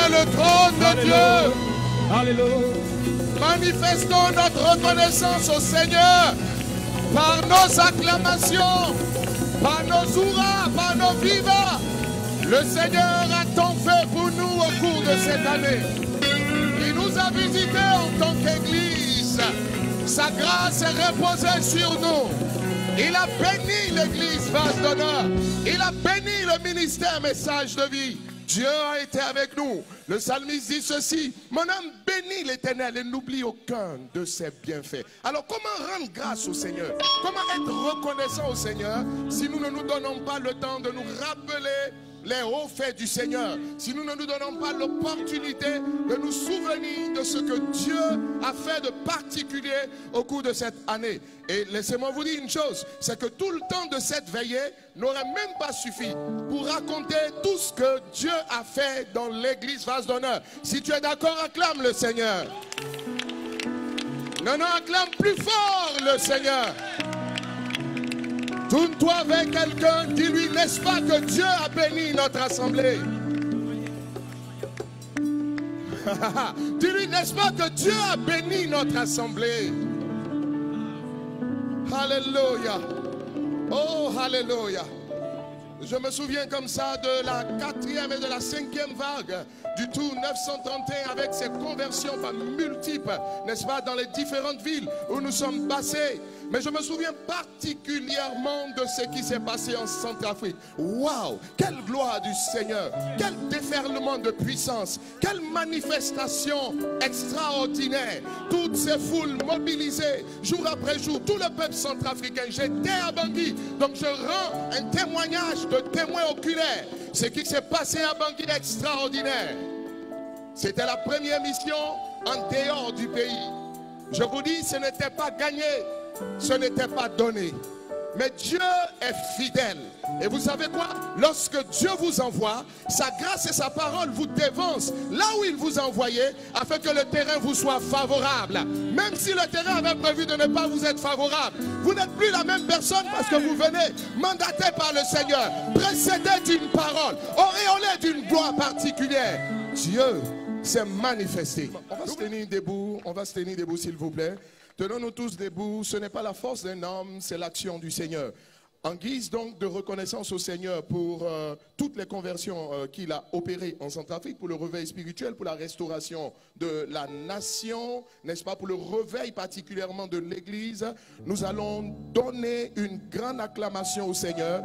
le trône de Dieu. Alléluia. Manifestons notre reconnaissance au Seigneur par nos acclamations, par nos hurrahs, par nos vivas. Le Seigneur a tant fait pour nous au cours de cette année. Il nous a visités en tant qu'Église. Sa grâce est reposée sur nous. Il a béni l'Église Vase d'Honneur. Il a béni le ministère Message de Vie. Dieu a été avec nous. Le psalmiste dit ceci: mon âme bénit l'Éternel et n'oublie aucun de ses bienfaits. Alors comment rendre grâce au Seigneur? Comment être reconnaissant au Seigneur si nous ne nous donnons pas le temps de nous rappeler les hauts faits du Seigneur, si nous ne nous donnons pas l'opportunité de nous souvenir de ce que Dieu a fait de particulier au cours de cette année. Et laissez-moi vous dire une chose, c'est que tout le temps de cette veillée n'aurait même pas suffi pour raconter tout ce que Dieu a fait dans l'église Vase d'Honneur. Si tu es d'accord, acclame le Seigneur. Non, acclame plus fort le Seigneur. Tourne-toi avec quelqu'un, dis-lui, n'est-ce pas que Dieu a béni notre assemblée? Dis-lui, n'est-ce pas que Dieu a béni notre assemblée? Alléluia. Oh, alléluia. Je me souviens comme ça de la 4e et de la 5e vague du tour 931 avec ces conversions multiples, n'est-ce pas, dans les différentes villes où nous sommes passés. Mais je me souviens particulièrement de ce qui s'est passé en Centrafrique. Waouh, quelle gloire du Seigneur, quel déferlement de puissance, quelle manifestation extraordinaire. Toutes ces foules mobilisées jour après jour, tout le peuple centrafricain. J'étais à Bangui, donc je rends un témoignage de témoin oculaire. Ce qui s'est passé à Bangui est extraordinaire. C'était la première mission en dehors du pays. Je vous dis, ce n'était pas gagné, ce n'était pas donné. Mais Dieu est fidèle. Et vous savez quoi? Lorsque Dieu vous envoie, sa grâce et sa parole vous dévancent là où il vous a envoyé, afin que le terrain vous soit favorable. Même si le terrain avait prévu de ne pas vous être favorable, vous n'êtes plus la même personne parce que vous venez mandaté par le Seigneur, précédé d'une parole, auréolé d'une gloire particulière. Dieu s'est manifesté. On va se tenir debout, s'il vous plaît. Tenons-nous tous debout. Ce n'est pas la force d'un homme, c'est l'action du Seigneur. En guise donc de reconnaissance au Seigneur pour toutes les conversions qu'il a opérées en Centrafrique, pour le réveil spirituel, pour la restauration de la nation, n'est-ce pas, pour le réveil particulièrement de l'Église, nous allons donner une grande acclamation au Seigneur